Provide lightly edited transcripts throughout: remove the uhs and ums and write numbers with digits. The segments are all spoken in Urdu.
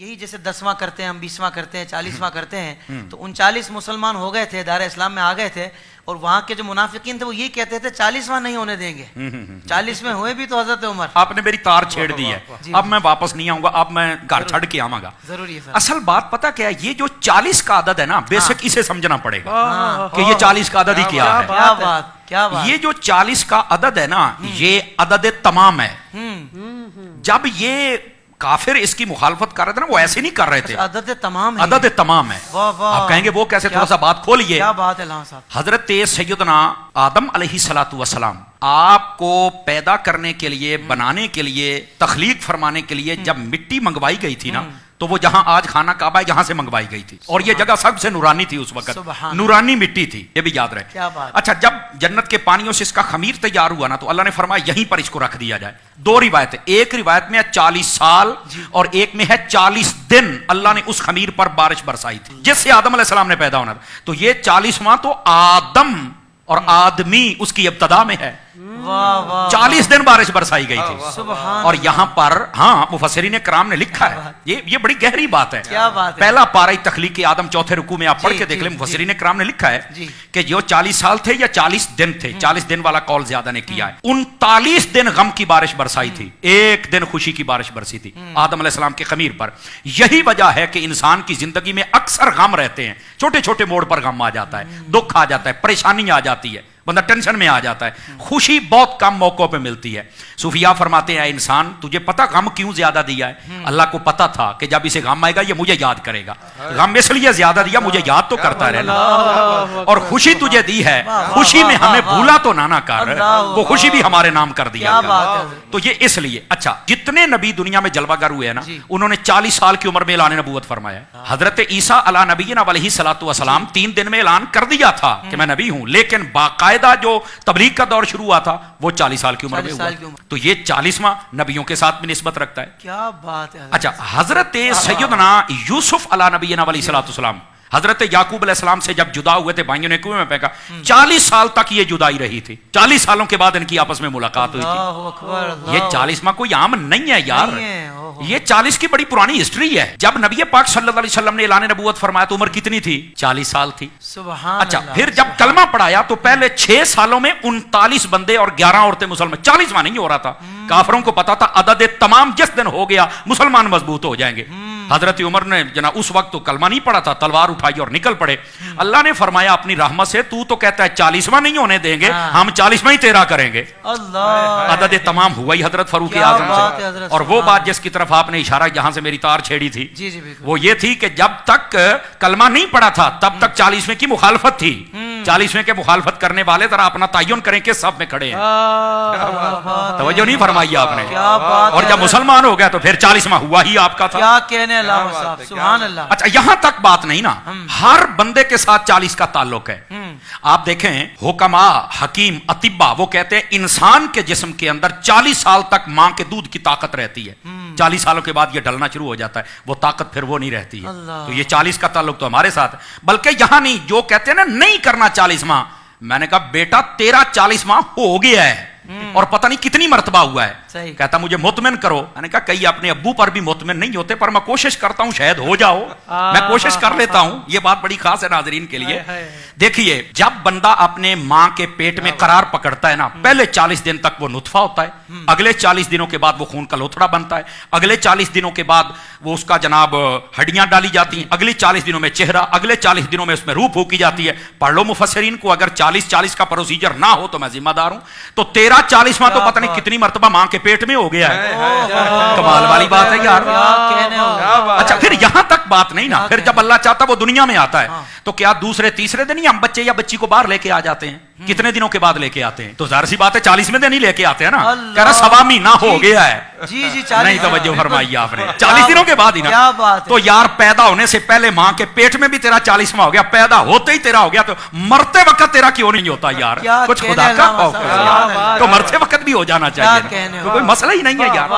یہی جیسے 10واں کرتے ہیں ہم، 20واں کرتے ہیں، 40واں کرتے ہیں، تو 39 مسلمان ہو گئے تھے، دار اسلام میں آ گئے تھے، اور وہاں کے جو منافقین تھے وہ یہ کہتے تھے 40واں نہیں ہونے دیں گے. 40 ہوئے بھی تو حضرت عمر. آپ نے میری تار چھیڑ دی ہے، اب میں واپس نہیں آؤں گا، اب میں گھر چھڑ کے آؤں گا. ضروری ہے سر. اصل بات پتہ کیا ہے، یہ جو 40 کا عدد ہے نا، بیسک اسے سمجھنا پڑے گا کہ یہ 40 کا عدد ہی کیا ہے. کیا بات، کیا بات. یہ جو 40 کا عدد ہے نا، یہ عدد تمام ہے. جب یہ کافر اس کی مخالفت کر رہے تھے نا، وہ ایسے نہیں کر رہے تھے. عدد تمام ہے. عدد تمام ہے. آپ کہیں گے وہ کیسے، تھوڑا سا بات کھولیے. کیا بات ہے علامہ صاحب. حضرت سیدنا آدم علیہ الصلوۃ والسلام آپ کو پیدا کرنے کے لیے، بنانے کے لیے، تخلیق فرمانے کے لیے جب مٹی منگوائی گئی تھی نا، تو وہ جہاں آج خانہ کعبہ ہے یہاں سے منگوائی گئی تھی، اور یہ جگہ سب سے نورانی تھی اس وقت، نورانی مٹی تھی، یہ بھی یاد رہے. اچھا، جب جنت کے پانیوں سے اس کا خمیر تیار ہوا نا، تو اللہ نے فرمایا یہیں پر اس کو رکھ دیا جائے. 2 روایتیں، ایک روایت میں ہے 40 سال اور ایک میں ہے 40 دن اللہ نے اس خمیر پر بارش برسائی تھی جس سے آدم علیہ السلام نے پیدا ہونا تھا. تو یہ 40واں تو آدم اور آدمی اس کی ابتدا میں ہے. 40 دن بارش برسائی گئی تھی. اور یہاں پر ہاں مفسرین کرام نے لکھا ہے، یہ بڑی گہری بات ہے. پہلا پارہ تخلیق آدم 4 رکوع میں آپ پڑھ کے دیکھ لیں، مفسرین کرام نے لکھا ہے کہ جو 40 سال تھے یا 40 دن تھے، 40 دن والا قول زیادہ نے کیا ہے. 39 دن غم کی بارش برسائی تھی، 1 دن خوشی کی بارش برسی تھی آدم علیہ السلام کے خمیر پر. یہی وجہ ہے کہ انسان کی زندگی میں اکثر غم رہتے ہیں، چھوٹے چھوٹے موڑ پر غم آ جاتا ہے، دکھ آ جاتا ہے، پریشانی آ جاتی ہے، بندہ ٹینشن میں آ جاتا ہے. خوشی بہت کم موقعوں پہ ملتی ہے. صوفیاء فرماتے ہیں، انسان تجھے پتا غم کیوں زیادہ دیا ہے؟ اللہ کو پتا تھا کہ جب اسے غم آئے گا یہ مجھے یاد کرے گا. غم اس لیے زیادہ دیا، مجھے یاد تو کرتا رہنا. اور خوشی تجھے دی ہے، خوشی میں ہمیں بھولا تو نہ کر، وہ خوشی بھی ہمارے نام کر دیا. تو یہ اس لیے. اچھا، جتنے نبی دنیا میں جلوہ گر ہوئے ہیں نا، انہوں نے 40 سال کی عمر میں اعلان نبوت فرمایا. حضرت عیسیٰ علیہ نبینا علیہ الصلوۃ والسلام 3 دن میں اعلان کر دیا تھا کہ میں نبی ہوں، لیکن باقاعدہ جو تبلیغ کا دور شروع ہوا تھا وہ 40 سال کی عمر میں ہوا. تو یہ 40واں نبیوں کے ساتھ بھی نسبت رکھتا ہے. کیا بات ہے. اچھا، حضرت سیدنا یوسف علیہ نبینا علیہ الصلوۃ والسلام حضرت یعقوب علیہ السلام سے جب جدا ہوئے تھے، بھائیوں نے کنویں میں پھینکا، 40 سال تک یہ جدائی رہی تھی. 40 سالوں کے بعد ان کی آپس میں ملاقات ہوئی تھی. یہ 40واں کوئی عام نہیں ہے یار، یہ 40 کی بڑی پرانی ہسٹری ہے. جب نبی پاک صلی اللہ علیہ وسلم نے اعلان نبوت فرمایا تو عمر کتنی تھی؟ 40 سال تھی. اچھا، پھر جب کلمہ پڑھایا تو پہلے 6 سالوں میں 39 بندے اور 11 عورتیں مسلمان. 40واں نہیں ہو رہا تھا. کافروں کو پتا تھا عدد تمام جس دن ہو گیا مسلمان مضبوط ہو جائیں گے. حضرت عمر نے جناب اس وقت تو کلمہ نہیں پڑھا تھا، تلوار اٹھائی اور نکل پڑے. اللہ نے فرمایا اپنی رحمت سے، تو کہتا ہے 40واں نہیں ہونے دیں گے، ہم 40واں ہی تیرا کریں گے. عدد تمام ہوا ہی حضرت فاروق اعظم سے. اور وہ بات جس کی طرف آپ نے اشارہ جہاں سے میری تار چھیڑی تھی، وہ یہ تھی کہ جب تک کلمہ نہیں پڑھا تھا تب تک 40ویں کی مخالفت تھی. 40ویں کے مخالفت کرنے والے ذرا اپنا تعین کریں کہ سب میں کھڑے ہیں. توجہ نہیں فرمائی آپ نے. اور جب مسلمان ہو گیا تو پھر 40واں ہوا ہی آپ کا تھا. کیا کہنے علامہ صاحب، سبحان اللہ. اچھا، یہاں تک بات نہیں نا، ہر بندے کے ساتھ 40 کا تعلق ہے. آپ دیکھیں حکما، حکیم، اطباء وہ کہتے ہیں انسان کے جسم کے اندر 40 سال تک ماں کے دودھ کی طاقت رہتی ہے. 40 سالوں کے بعد یہ ڈلنا شروع ہو جاتا ہے، وہ طاقت پھر وہ نہیں رہتی ہے. تو یہ 40 کا تعلق تو ہمارے ساتھ ہے. بلکہ یہاں نہیں، جو کہتے ہیں نا نہیں کرنا 40واں، میں نے کہا بیٹا تیرا 40واں ہو گیا ہے اور پتہ نہیں کتنی مرتبہ ہوا ہے. کہتا مجھے مطمئن کرو. میں نے کہا کئی اپنے ابو پر بھی مطمئن نہیں ہوتے، پر میں کوشش کرتا ہوں شاید ہو جاؤ، میں کوشش کر لیتا ہوں. یہ بات بڑی خاص ہے ناظرین کے لیے. دیکھیے، جب بندہ اپنے ماں کے پیٹ میں قرار پکڑتا ہے نا، پہلے 40 دن تک وہ نطفہ ہوتا ہے، اگلے 40 دنوں کے بعد وہ خون کا لوتھڑا بنتا ہے، اگلے 40 دنوں کے بعد وہ اس کا جناب ہڈیاں ڈالی جاتی ہیں، اگلے 40 دنوں میں چہرہ، اگلے 40 دنوں میں اس میں روح پھونکی جاتی ہے. پڑھ لو مفسرین کو، اگر 40 کا پروسیجر نہ ہو تو میں ذمہ دار ہوں. تو 40واں تو پتہ نہیں کتنی مرتبہ ماں کے پیٹ میں ہو گیا ہے. کمال والی بات ہے یار. اچھا، پھر یہاں تک بات نہیں نا. پھر جب اللہ چاہتا وہ دنیا میں آتا ہے تو کیا دوسرے تیسرے دن ہی ہم بچے یا بچی کو باہر لے کے آ جاتے ہیں؟ کتنے دنوں کے بعد لے کے آتے ہیں؟ تو ظاہر سی بات ہے 40ویں دن ہی لے کے آتے ہیں نا. کہہ رہا سوا مہینہ ہو گیا ہے. نہیں توجہ فرمائی آپ نے. 40 دنوں کے بعد ہی نا. تو یار پیدا ہونے سے پہلے ماں کے پیٹ میں بھی تیرا 40واں ہو گیا، پیدا ہوتے ہی تیرا ہو گیا، تو مرتے وقت تیرا کیوں نہیں ہوتا یار؟ کچھ خدا کا خوف ہے تو مرتے وقت بھی ہو جانا چاہیے، تو کوئی مسئلہ ہی نہیں ہے یار.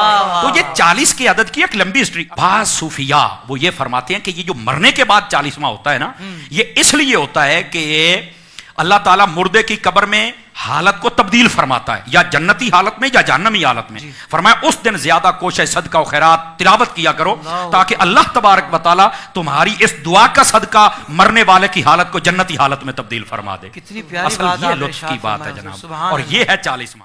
تو یہ 40 کی عدد کی ایک لمبی ہسٹری. بعض صوفیاء وہ یہ فرماتے ہیں کہ یہ جو مرنے کے بعد 40واں ہوتا ہے نا، یہ اس لیے ہوتا ہے کہ اللہ تعالیٰ مردے کی قبر میں حالت کو تبدیل فرماتا ہے، یا جنتی حالت میں یا جہنمی حالت میں. فرمایا اس دن زیادہ کوشش صدقہ و خیرات تلاوت کیا کرو تاکہ اللہ تبارک و تعالیٰ تمہاری اس دعا کا صدقہ مرنے والے کی حالت کو جنتی حالت میں تبدیل فرما دے. کتنی پیاری اصل بات یہ آپ نے لطف کی ارشاد بات ہے فرمایا. جناب، سبحان اور اللہ. یہ ہے 40واں.